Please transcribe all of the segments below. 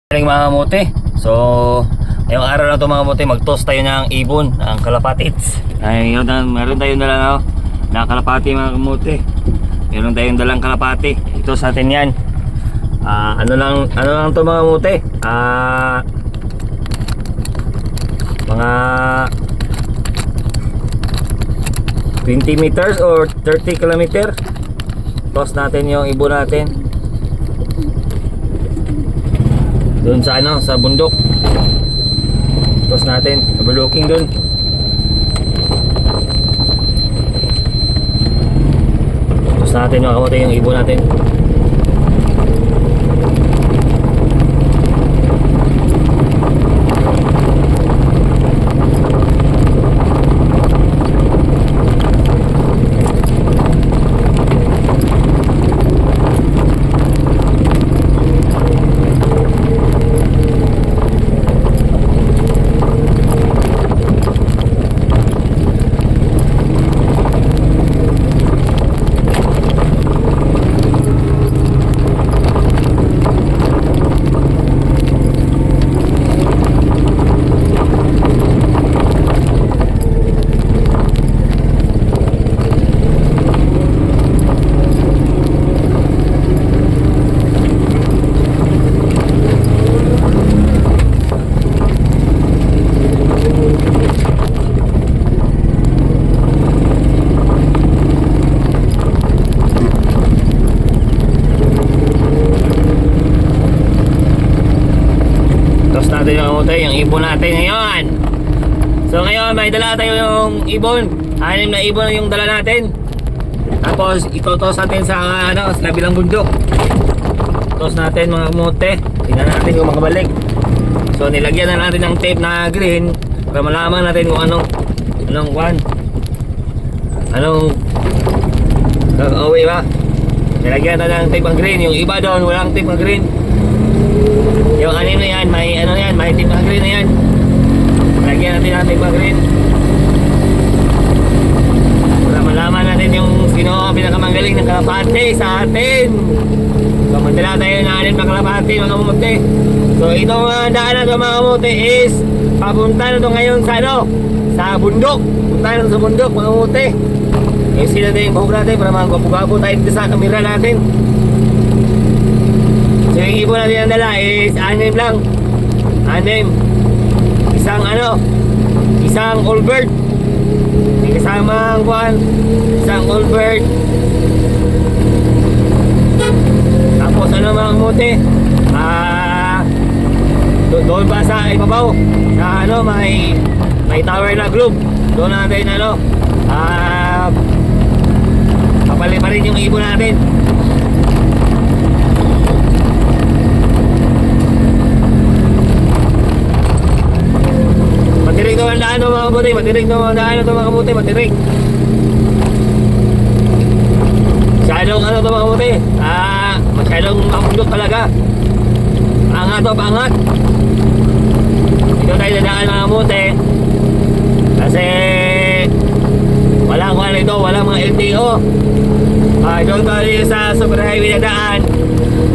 Mga kamote. So, ngayong araw na ito mga kamote, mag-toast tayo ng ibon, ng kalapatits. Ay, meron tayong dalang na kalapati mga kamote. Meron tayong dalang kalapati. Ito sa atin yan. Ano lang to mga kamote? Mga 20 meters or 30 kilometer. Toast natin yung ibon natin. Doon sa sa bundok. Toss natin, overlooking doon. Toss natin mga kamote yung ibon natin. Yung ibon natin ngayon. So ngayon may dala tayo yung ibon. 6 na ibon yung dala natin. Tapos itotos natin sa sa kabilang bundok. Tos natin mga kamote. Tingnan natin kung makabalik. So nilagyan na natin ng tape na green para malaman natin kung anong kakauwi ba. Nilagyan na ng tape ang green. Yung iba doon walang tape na green. Yung 6 na yan, may tape na green na yan. Lagyan natin ang tape na green para malaman natin yung sino ang pinakamagaling ng kalapate sa atin. So madala tayo na 6 na kalapate mga kamote. So itong daan na ito mga kamote is papunta na ito ngayon sa sa bundok. Punta na sa bundok mga kamote. Isin natin yung bahog natin para magpapugabo tayo dito sa kamera natin. So yung ibon natin ang dala is 6 lang. 6. Isang all bird. May kasamang isang all bird. Tapos mga kamote, doon pa sa ibabaw sa may tower na globe. Doon natin papaliparin yung ibon natin. Matirig naman daan mga kamote, matirig naman daan ito mga kamote, matirig. Masyadong mga kamote, masyadong makabundok talaga. Pangat. Dito tayo dadaan mga kamote. Kasi walang mga LTO. Doon tayo sa super highway na daan.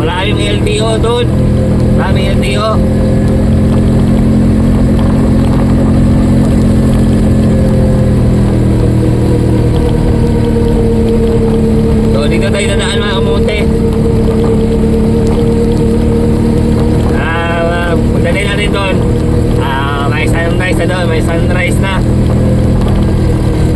Maraming LTO doon. Maraming LTO. Dito tayo dadaan mga kamote. Pagdating natin doon, may sunrise na doon, may sunrise na.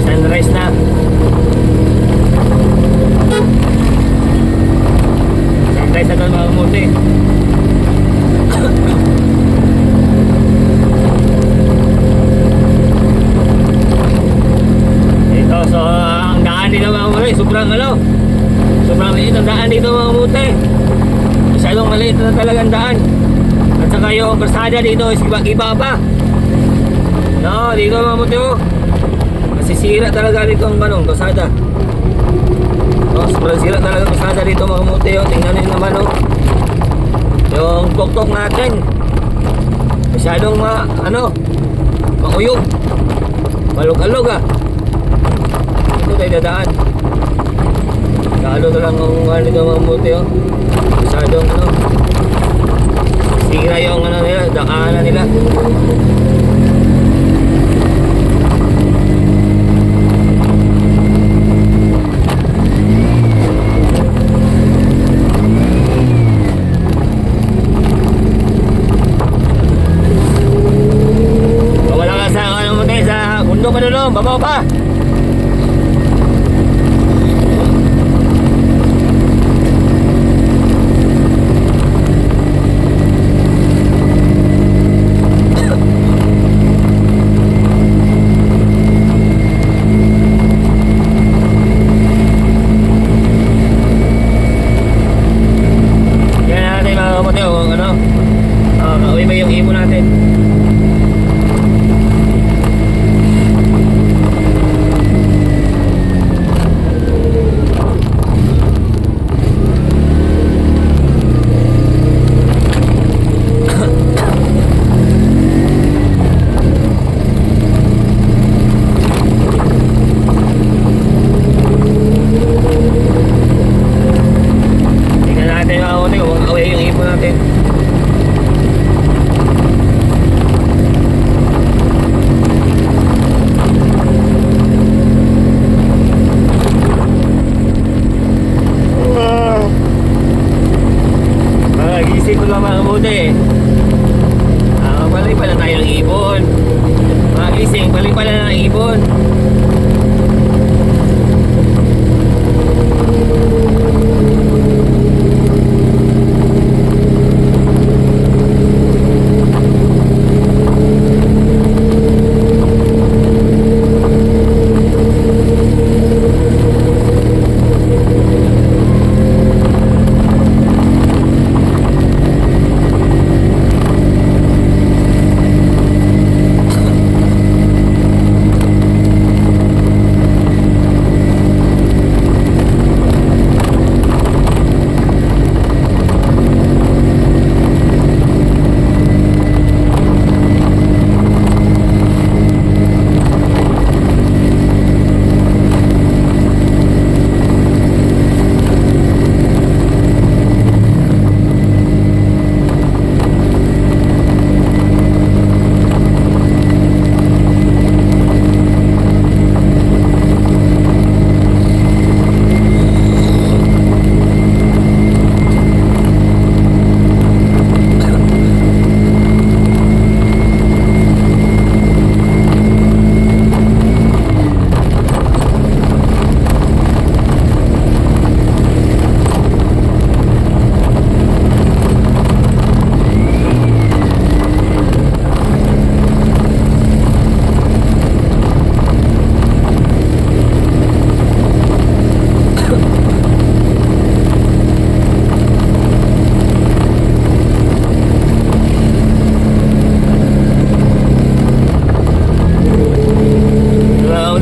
Sunrise na doon mga kamote. Ito, so ang daan dito mga kamote, sobrang maliit ang daan dito mga kamote. Masyadong maliit na talagang daan. At saka yung bersada dito is iba pa. No, dito mga kamote masisira talaga dito ang bersada. Sobrang sira talaga ang bersada dito mga kamote. Tingnan nyo naman yung tuktok natin. Masyadong mauyog. Malug-alog Ito tayo dadaan. Lalo na lang ang dito mga kamote. Masyadong Sira yung ano nila, daanan nila. Wala ka sa ano mo tayo sa bundok ano no, babaw pa. Kauwi ba yung ibon natin? Tingnan natin mga kauwi kung kauwi yung ibon natin. Gising ko lang mga kabuti. Balik pala tayo ng ibon. Gising, balik pala ng ibon.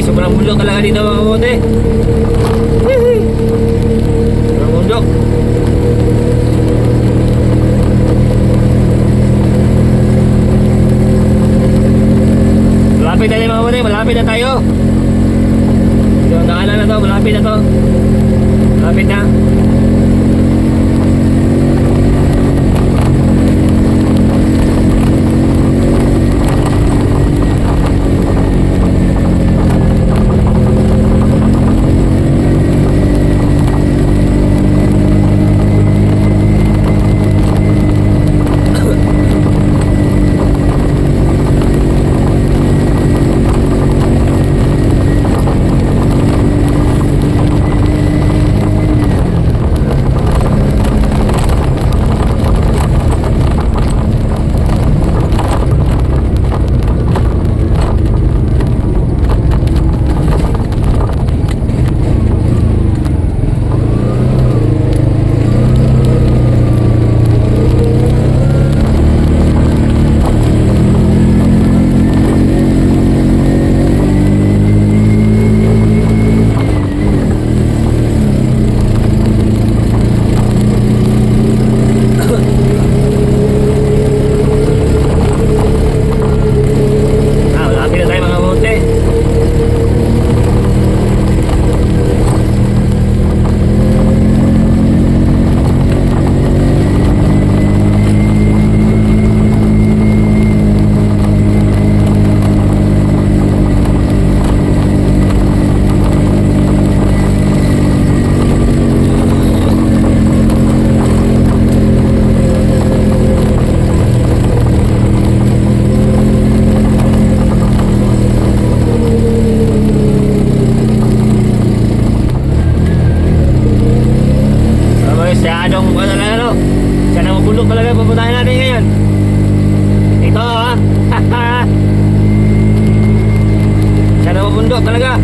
Sobrang bundok talaga dito mga kamote. Sobrang bundok. Malapit na mga kamote, malapit na tayo. Yung daanan na to, malapit na to. Malapit na. Ito ha. Sana mabundok talaga.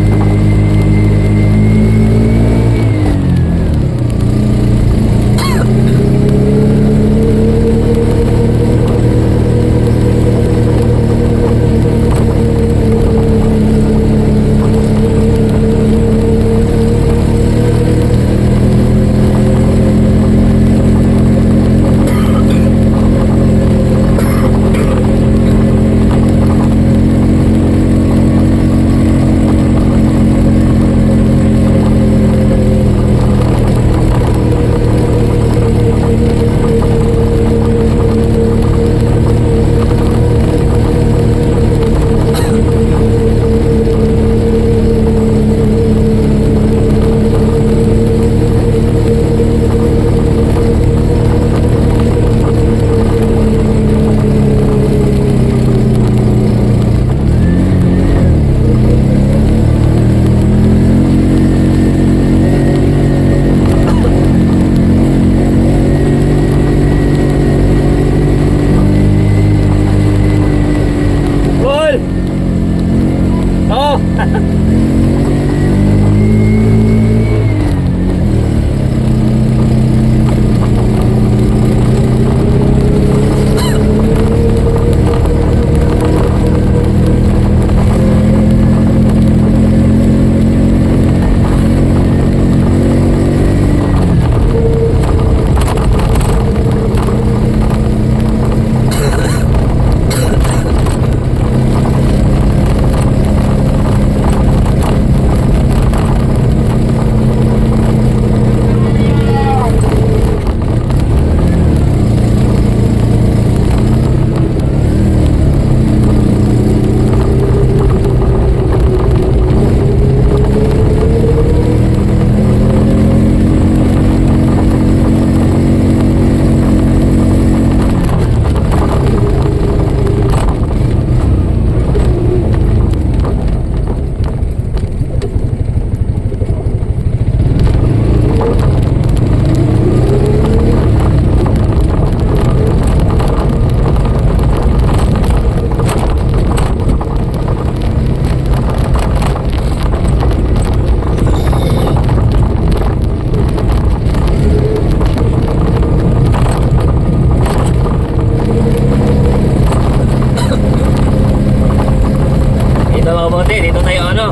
Dito tayo ano,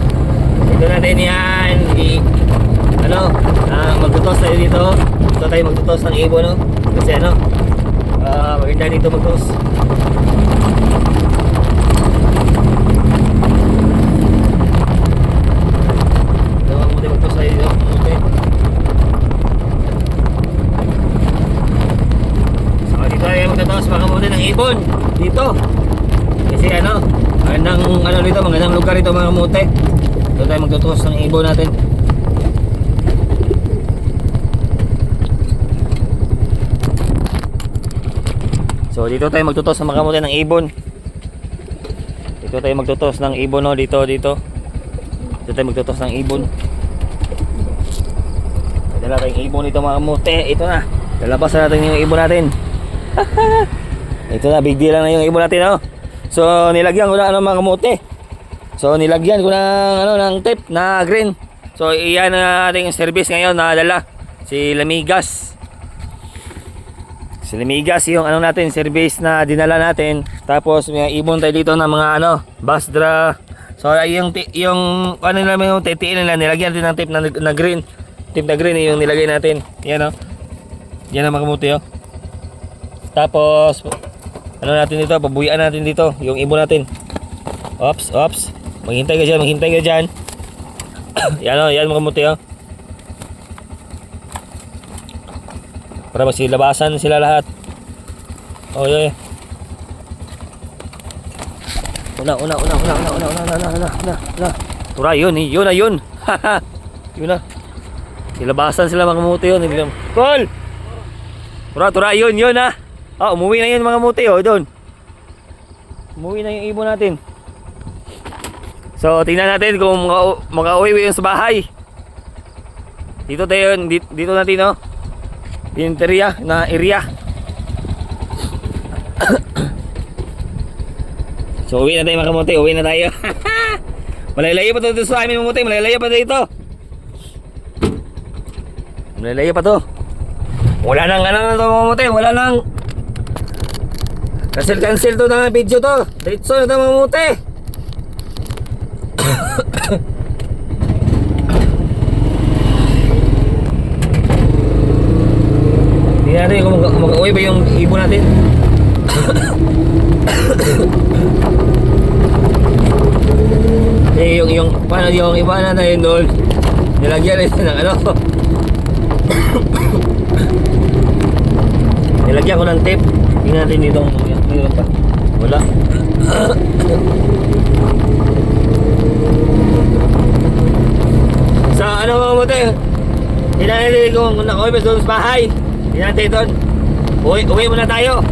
dito natin yan magtutos tayo dito. Dito tayo magtutos ng ibon, no? Kasi ano, maganda dito magtutos. Dito mabuti magtutos tayo dito, mabuti. Saka dito tayo magtutos mabuti ng ibon dito. Kasi ano, magandang lugar ito mga kamote. Dito tayo magtutuos ng ibon natin. So dito tayo magtutuos ng mga kamote ng ibon. Dito tayo magtutuos ng ibon, no? Dito tayo magtutuos ng ibon. Dala tayong ibon dito mga kamote. Ito na, lalabas na natin yung ibon natin. Ito na, big deal lang na yung ibon natin, no? So nilagyan ko na mga kamote. So nilagyan ko ng tape na green. So iyan na ating service ngayon na dala. Si Lamigas. Si Lamigas yung natin service na dinala natin. Tapos may ibon tayo dito ng mga Basdra. So yung nila yung titiin nila, nilagyan natin ng tape na green. Tape na green yung nilagay natin. Yan Yan ang mga kamote, oh. Tapos natin dito, pabuyan natin dito yung ibon natin. Ops. Maghintay ka dyan. Yan mga kamote, oh. Para masilabasan sila lahat. Oh, yeah. Una. Tura, yun. Haha. Yun na. Silabasan sila mga kamote, yun. Call! Tura, yun ha. Umuwi na yun mga kamote, oh, doon. Umuwi na yung ibon natin. So, tingnan natin kung makauwi yun sa bahay. Dito natin, oh. Interior na area. So uwi na tayo mga kamote, uwi na tayo. Malalayo pa to dito sa amin mga kamote, malalayo pa dito. Malalayo pa to. Wala nang ano na to mga kamote, wala nang cancel to na video to. Diretso na to mga kamote. Tingnan natin kung mag-uwi ba yung ibon natin. Eh yung paano yung iba na yun doon, nilagyan nila ng ano. Nilagyan ko ng tape. Tingnan natin dito pa. Wala. Sa ano mga kamote, tingnan natin kung nakauwi ba doon sa bahay. Tingnan natin doon. Uwi muna tayo.